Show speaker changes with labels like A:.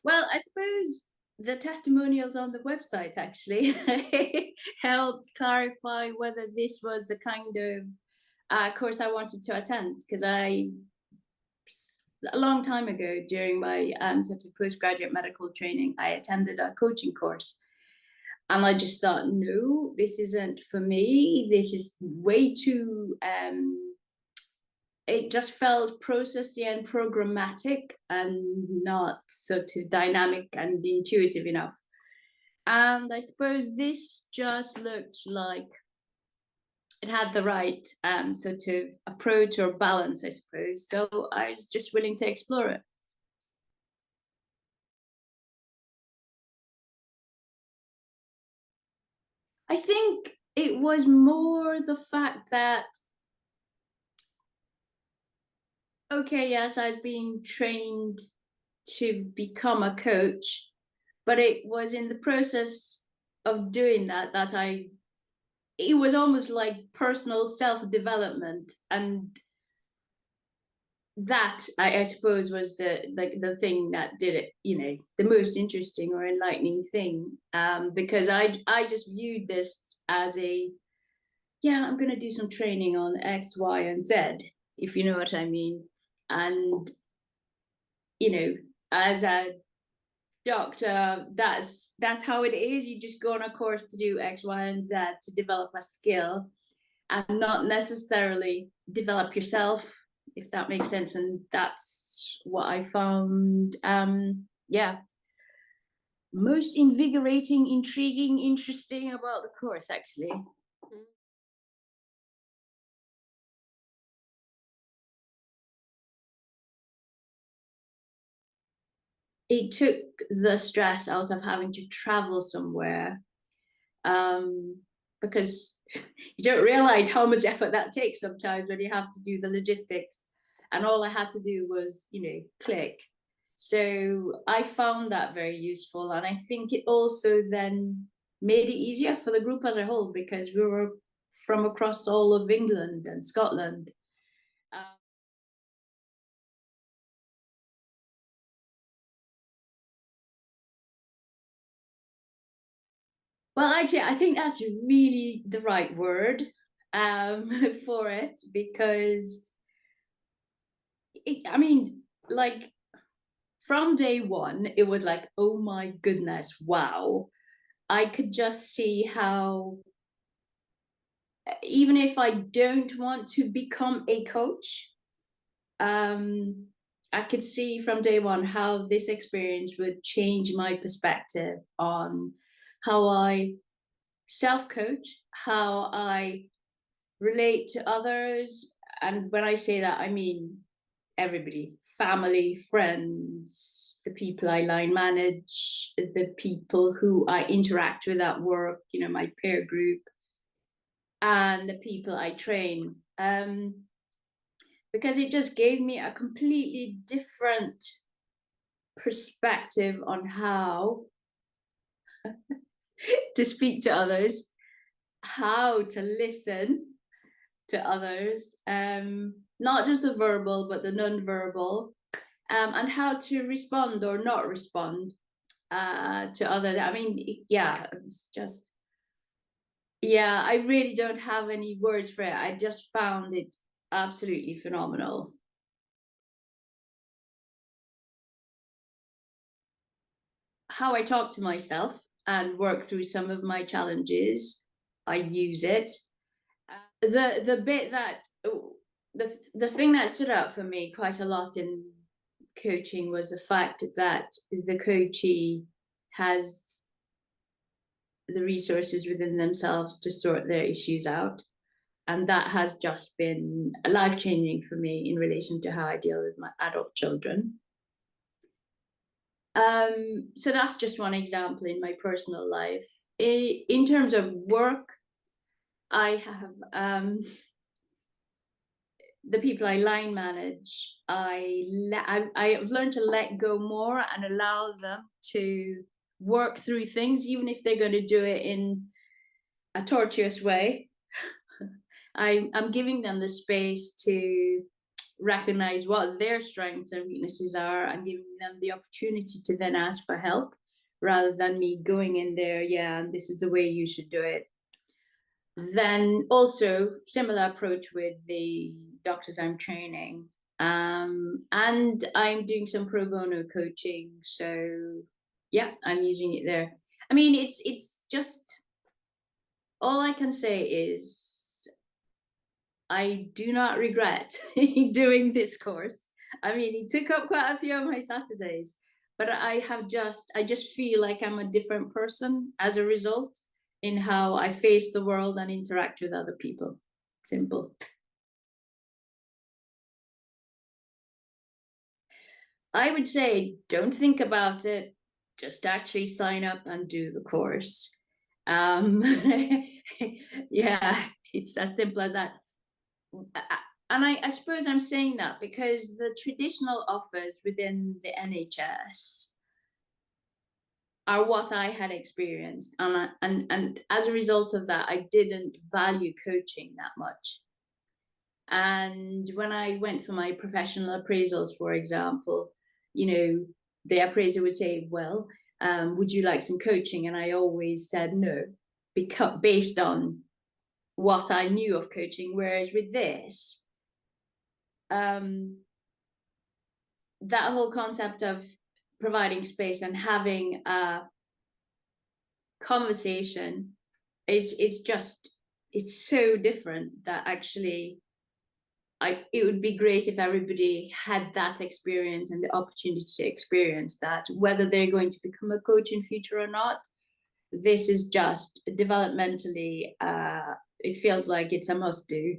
A: Well, I suppose the testimonials on the website actually helped clarify whether this was the kind of course I wanted to attend, because a long time ago during my sort of postgraduate medical training, I attended a coaching course. And I just thought, no, this isn't for me. This is way too it just felt processy and programmatic and not sort of dynamic and intuitive enough. And I suppose this just looked like it had the right sort of approach or balance, I suppose. So I was just willing to explore it. I think it was more the fact that, okay, yes, I was being trained to become a coach, but it was in the process of doing that that it was almost like personal self-development, and that I suppose was the thing that did it, the most interesting or enlightening thing, because I just viewed this as a, yeah, I'm going to do some training on X, Y, and Z, if you know what I mean. And as a doctor, that's how it is. You just go on a course to do X, Y, and Z to develop a skill, and not necessarily develop yourself, if that makes sense. And that's what I found, yeah, most invigorating, intriguing, interesting about the course, actually. It took the stress out of having to travel somewhere, um, because you don't realize how much effort that takes sometimes when you have to do the logistics. And all I had to do was, click. So I found that very useful. And I think it also then made it easier for the group as a whole, because we were from across all of England and Scotland. Um, well, actually, I think that's really the right word for it, because I mean, like, from day one, it was like, oh my goodness, wow. I could just see how, even if I don't want to become a coach, um, I could see from day one how this experience would change my perspective on how I self coach, how I relate to others. And when I say that, I mean everybody: family, friends, the people I line manage, the people who I interact with at work, my peer group, and the people I train. Because it just gave me a completely different perspective on how to speak to others, how to listen to others, not just the verbal, but the non-verbal, and how to respond or not respond to others. I mean, yeah, it's just, yeah, I really don't have any words for it. I just found it absolutely phenomenal. How I talk to myself and work through some of my challenges, I use it. The bit that the thing that stood out for me quite a lot in coaching was the fact that the coachee has the resources within themselves to sort their issues out. And that has just been life changing for me in relation to how I deal with my adult children. So that's just one example in my personal life. In terms of work, I have the people I line manage. I've learned to let go more and allow them to work through things, even if they're going to do it in a tortuous way. I'm giving them the space to recognize what their strengths and weaknesses are and giving them the opportunity to then ask for help rather than me going in there, yeah, and this is the way you should do it. Then also similar approach with the doctors I'm training. And I'm doing some pro bono coaching. So yeah, I'm using it there. I mean, it's just all I can say is I do not regret doing this course. I mean, it took up quite a few of my Saturdays, but I just feel like I'm a different person as a result in how I face the world and interact with other people. Simple. I would say don't think about it, just actually sign up and do the course. Um, yeah, it's as simple as that. And I suppose I'm saying that because the traditional offers within the NHS are what I had experienced, and as a result of that, I didn't value coaching that much. And when I went for my professional appraisals, for example, you know, the appraiser would say, "Well, would you like some coaching?" And I always said no, because based on what I knew of coaching. Whereas with this, um, that whole concept of providing space and having a conversation it's just it's so different that actually it would be great if everybody had that experience and the opportunity to experience that, whether they're going to become a coach in future or not. This is just developmentally, it feels like it's a must do.